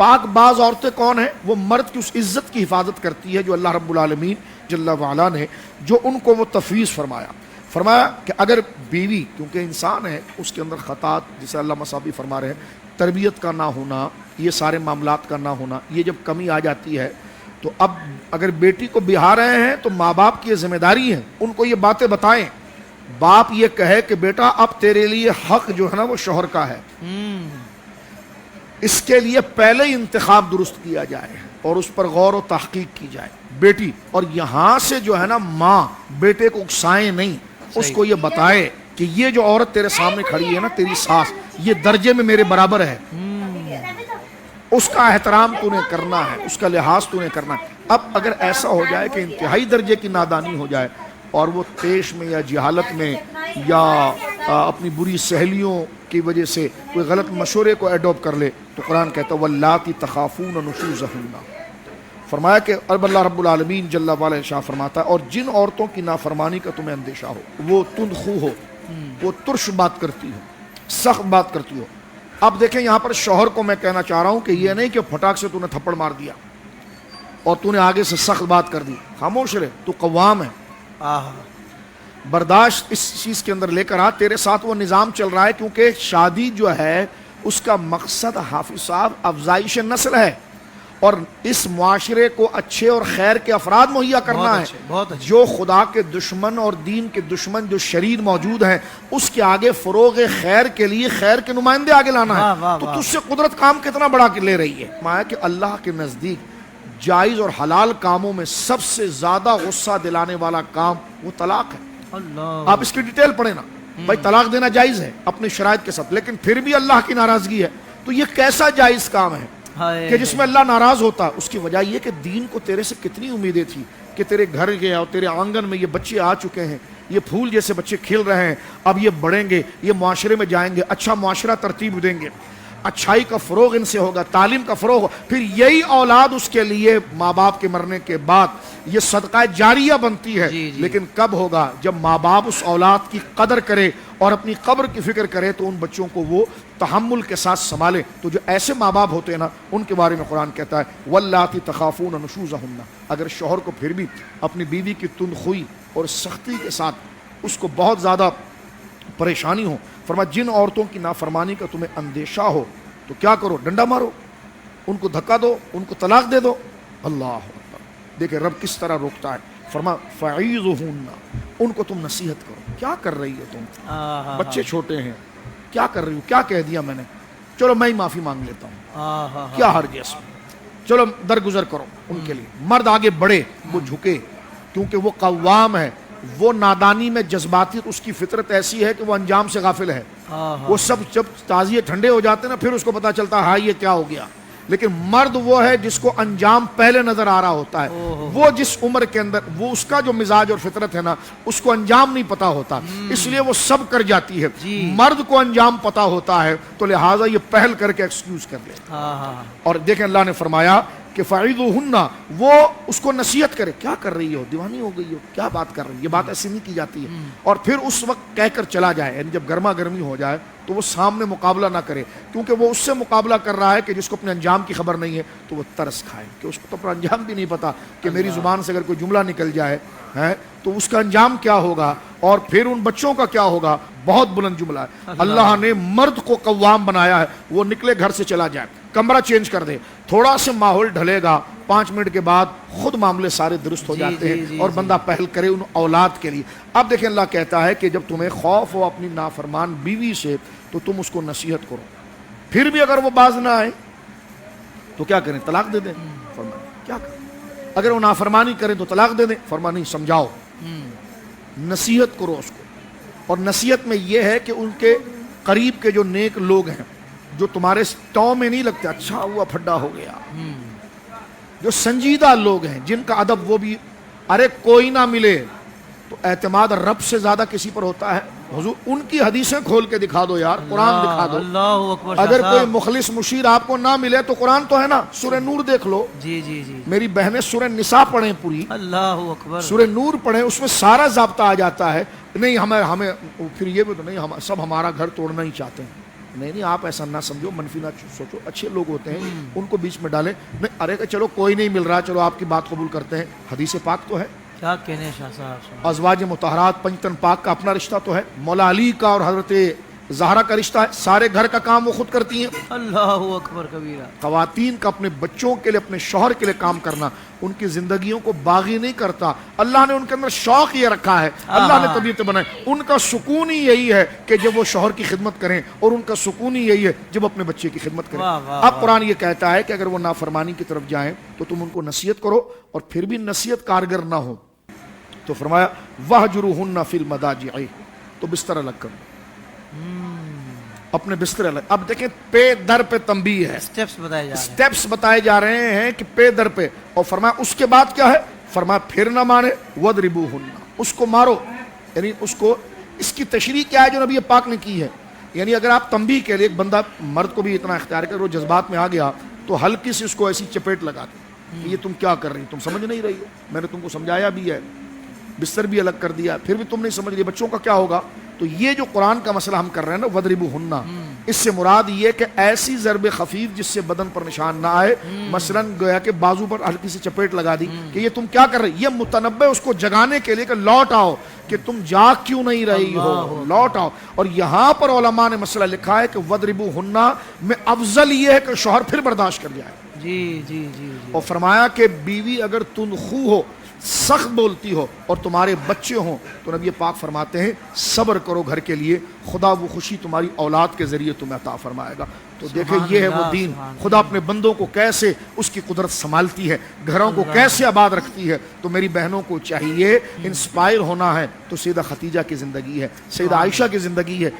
پاک باز عورتیں کون ہیں؟ وہ مرد کی اس عزت کی حفاظت کرتی ہے جو اللہ رب العالمین جل وعلا نے جو ان کو وہ تفویض فرمایا کہ اگر بیوی، کیونکہ انسان ہے اس کے اندر خطات، جسے اللہ مصابی فرما رہے ہیں، تربیت کا نہ ہونا، یہ سارے معاملات کا نہ ہونا، یہ جب کمی آ جاتی ہے تو اب اگر بیٹی کو بہا رہے ہیں تو ماں باپ کی یہ ذمہ داری ہے ان کو یہ باتیں بتائیں. باپ یہ کہے کہ بیٹا اب تیرے لیے حق جو ہے نا وہ شوہر کا ہے، اس کے لیے پہلے ہی انتخاب درست کیا جائے اور اس پر غور و تحقیق کی جائے بیٹی. اور یہاں سے جو ہے نا ماں بیٹے کو اکسائے نہیں، اس کو یہ بتائے کہ یہ جو عورت تیرے سامنے کھڑی ہے نا، تیری ساس، یہ درجے میں میرے برابر ہے، اس کا احترام تو نے کرنا ہے، اس کا لحاظ تو نے کرنا ہے. اب اگر ایسا ہو جائے کہ انتہائی درجے کی نادانی ہو جائے اور وہ طیش میں یا جہالت میں یا اپنی بری سہیلیوں کی وجہ سے کوئی غلط مشورے کو ایڈوپٹ کر لے، تو قرآن کہتا ہے وَاللَّاتِي تَخَافُونَ نُشُوزَهُنَّ. فرمایا کہ اب اللہ رب العالمین جل وعلا ارشاد فرماتا ہے اور جن عورتوں کی نافرمانی کا تمہیں اندیشہ ہو، وہ تندخو ہو، وہ ترش بات کرتی ہو، سخت بات کرتی ہو. اب دیکھیں یہاں پر شوہر کو میں کہنا چاہ رہا ہوں کہ یہ نہیں کہ پھٹاک سے تو نے تھپڑ مار دیا اور تو نے آگے سے سخت بات کر دی. خاموش رہے، تو قوام ہے، برداشت اس چیز کے اندر لے کر آ. تیرے ساتھ وہ نظام چل رہا ہے کیونکہ شادی جو ہے اس کا مقصد حافظ صاحب افزائش نسل ہے اور اس معاشرے کو اچھے اور خیر کے افراد مہیا کرنا ہے. جو خدا کے دشمن اور دین کے دشمن جو شریر موجود ہیں اس کے آگے فروغ خیر کے لیے خیر کے نمائندے آگے لانا ہے. تو تجھ سے قدرت کام کتنا بڑا لے رہی ہے. مایا کہ اللہ کے نزدیک جائز اور حلال کاموں میں سب سے زیادہ غصہ دلانے والا کام وہ طلاق ہے. آپ اس کی ڈیٹیل پڑھیں نا. بھائی طلاق دینا جائز ہے اپنے شرائط کے ساتھ، لیکن پھر بھی اللہ کی ناراضگی ہے. تو یہ کیسا جائز کام ہے کہ جس میں اللہ ناراض ہوتا ہے؟ اس کی وجہ یہ کہ دین کو تیرے سے کتنی امیدیں تھی کہ تیرے گھر گیا اور تیرے آنگن میں یہ بچے آ چکے ہیں، یہ پھول جیسے بچے کھل رہے ہیں، اب یہ بڑھیں گے، یہ معاشرے میں جائیں گے، اچھا معاشرہ ترتیب دیں گے، اچھائی کا فروغ ان سے ہوگا، تعلیم کا فروغ. پھر یہی اولاد اس کے لیے ماں باپ کے مرنے کے بعد یہ صدقہ جاریہ بنتی ہے. لیکن کب ہوگا؟ جب ماں باپ اس اولاد کی قدر کرے اور اپنی قبر کی فکر کرے تو ان بچوں کو وہ تحمل کے ساتھ سنبھالے. تو جو ایسے ماں باپ ہوتے ہیں نا ان کے بارے میں قرآن کہتا ہے وَاللَّاتِي تَخَافُونَ نُشُوزَهُنَّ. اگر شوہر کو پھر بھی اپنی بیوی کی تندخوئی اور سختی کے ساتھ اس کو بہت زیادہ پریشانی ہو، فرمایا جن عورتوں کی نافرمانی کا تمہیں اندیشہ ہو تو کیا کرو؟ ڈنڈا مارو، ان کو دھکا دو، ان کو طلاق دے دو. اللہ اکبر. دیکھیں رب کس طرح روکتا ہے. فرمایا فَعِيظُهُنَّ، ان کو تم نصیحت کرو. کیا کر رہی ہو تم؟ بچے چھوٹے ہیں، کیا کر رہی ہو؟ کیا کہہ دیا میں نے؟ چلو میں ہی معافی مانگ لیتا ہوں، کیا حرج ہے اس میں؟ چلو درگزر کرو ان کے لیے. مرد آگے بڑھے، وہ جھکے، کیونکہ وہ قوام ہے. وہ نادانی میں جذباتی، اس کی فطرت ایسی ہے کہ وہ انجام سے غافل ہے. وہ سب جب تازیے ٹھنڈے ہو جاتے ہیں نا پھر اس کو پتا چلتا ہے ہاں یہ کیا ہو گیا. لیکن مرد وہ ہے جس کو انجام پہلے نظر آ رہا ہوتا ہے. وہ جس عمر کے اندر وہ اس کا جو مزاج اور فطرت ہے نا اس کو انجام نہیں پتا ہوتا، اس لیے وہ سب کر جاتی ہے. مرد کو انجام پتا ہوتا ہے تو لہٰذا یہ پہل کر کے ایکسکیوز کر لے. اور دیکھیں اللہ نے فرمایا کہ فَعِظُوهُنَّ، وہ اس کو نصیحت کرے. کیا کر رہی ہو؟ دیوانی ہو گئی ہو؟ کیا بات کر رہی ہے؟ یہ بات ایسی نہیں کی جاتی ہے. اور پھر اس وقت کہہ کر چلا جائے. یعنی جب گرما گرمی ہو جائے تو وہ سامنے مقابلہ نہ کرے، کیونکہ وہ اس سے مقابلہ کر رہا ہے کہ جس کو اپنے انجام کی خبر نہیں ہے. تو وہ ترس کھائے کہ اس کو تو اپنا انجام بھی نہیں پتا کہ میری زبان سے اگر کوئی جملہ نکل جائے تو اس کا انجام کیا ہوگا اور پھر ان بچوں کا کیا ہوگا. بہت بلند جملہ ہے. اللہ نے مرد کو قوام بنایا ہے. وہ نکلے گھر سے چلا جائے، کمرہ چینج کر دے، تھوڑا سے ماحول ڈھلے گا، 5 منٹ کے بعد خود معاملے سارے درست ہو جاتے ہیں اور بندہ پہل کرے ان اولاد کے لیے. اب دیکھیں اللہ کہتا ہے کہ جب تمہیں خوف ہو اپنی نافرمان بیوی سے تو تم اس کو نصیحت کرو. پھر بھی اگر وہ باز نہ آئے تو کیا کریں؟ طلاق دے دیں. فرمایا کیا کریں؟ اگر وہ نافرمانی کریں تو طلاق دے دیں. فرمایا نہیں، سمجھاؤ، نصیحت کرو اس کو. اور نصیحت میں یہ ہے کہ ان کے قریب کے جو نیک لوگ ہیں جو تمہارے ٹاؤں میں نہیں لگتے، اچھا ہوا پھڈا ہو گیا، جو سنجیدہ لوگ ہیں جن کا ادب وہ بھی، ارے کوئی نہ ملے تو اعتماد رب سے زیادہ کسی پر ہوتا ہے. حضور ان کی حدیثیں کھول کے دکھا دو یار، قرآن دکھا دو. اللہ اکبر. اگر کوئی مخلص مشیر آپ کو نہ ملے تو قرآن تو ہے نا، سورہ نور دیکھ لو. میری بہنیں سورہ نساء پڑھیں پوری، اللہ اکبر، سورہ نور پڑھیں، اس میں سارا ضابطہ آ جاتا ہے. نہیں ہمیں پھر یہ بھی تو نہیں، ہم سب ہمارا گھر توڑنا ہی چاہتے ہیں. نہیں نہیں آپ ایسا نہ سمجھو، منفی نہ سوچو، اچھے لوگ ہوتے ہیں ان کو بیچ میں ڈالیں، نہیں ارے کہ چلو کوئی نہیں مل رہا، چلو آپ کی بات قبول کرتے ہیں، حدیث پاک تو ہے، کیا کہنے شاہ صاحب. ازواج مطہرات پنجتن پاک کا اپنا رشتہ تو ہے، مولا علی کا اور حضرت زہرا کا رشتہ ہے، سارے گھر کا کام وہ خود کرتی ہیں. اللہ اکبر کبیرہ. خواتین کا اپنے بچوں کے لیے، اپنے شوہر کے لیے کام کرنا ان کی زندگیوں کو باغی نہیں کرتا، اللہ نے ان کے اندر شوق یہ رکھا ہے، اللہ نے طبیعت بنائی، ان کا سکون ہی یہی ہے کہ جب وہ شوہر کی خدمت کریں، اور ان کا سکون ہی یہی ہے جب اپنے بچے کی خدمت کریں. اب قرآن یہ کہتا ہے کہ اگر وہ نافرمانی کی طرف جائیں تو تم ان کو نصیحت کرو، اور پھر بھی نصیحت کارگر نہ ہو تو فرمایا وَهْجُرُوهُنَّ فِي الْمَضَاجِعِ، تو بستر الگ کرو، اپنے بستر الگ. اب دیکھیں پے در پہ تنبیہ ہے، اسٹیپس بتائے جا رہے ہیں. سٹیپس بتائے جا رہے ہیں کہ پے در پہ، اور فرمایا اس کے بعد کیا ہے، فرمایا پھر نہ مانے وَضْرِبُوهُنَّ، اس کو مارو. یعنی اس کو، اس کی تشریح کیا ہے جو نبی پاک نے کی ہے. یعنی اگر آپ تنبیہ کے لیے، ایک بندہ مرد کو بھی اتنا اختیار کر وہ جذبات میں آ گیا تو ہلکی سے اس کو ایسی چپیٹ لگا دے کہ یہ تم کیا کر رہی، تم سمجھ نہیں رہی ہو، میں نے تم کو سمجھایا بھی ہے، بستر بھی الگ کر دیا، پھر بھی تم نہیں سمجھ رہی، بچوں کا کیا ہوگا. تو یہ جو قرآن کا مسئلہ ہم کر رہے ہیں نا وَضْرِبُوهُنَّ، اس سے مراد یہ کہ ایسی ضرب خفیف جس سے بدن پر نشان نہ آئے، مثلا گویا کہ بازو پر ہلکی سی چپیٹ لگا دی کہ یہ تم کیا کر رہی، یہ متنبع اس کو جگانے کے لیے کہ لوٹ آؤ، کہ تم جاگ کیوں نہیں رہی ہو، لوٹ آؤ. اور یہاں پر علماء نے مسئلہ لکھا ہے کہ وَضْرِبُوهُنَّ میں افضل یہ ہے کہ شوہر پھر برداشت کر جائے. جی جی جی. اور فرمایا کہ بیوی اگر تندخو ہو، سخت بولتی ہو، اور تمہارے بچے ہوں تو نبی پاک فرماتے ہیں صبر کرو گھر کے لیے، خدا وہ خوشی تمہاری اولاد کے ذریعے تمہیں عطا فرمائے گا. تو دیکھیں یہ ہے وہ دین، خدا اپنے بندوں کو کیسے اس کی قدرت سنبھالتی ہے، گھروں کو کیسے آباد رکھتی ہے. تو میری بہنوں کو چاہیے انسپائر ہونا ہے تو سیدہ خدیجہ کی زندگی ہے، سیدہ عائشہ کی زندگی ہے،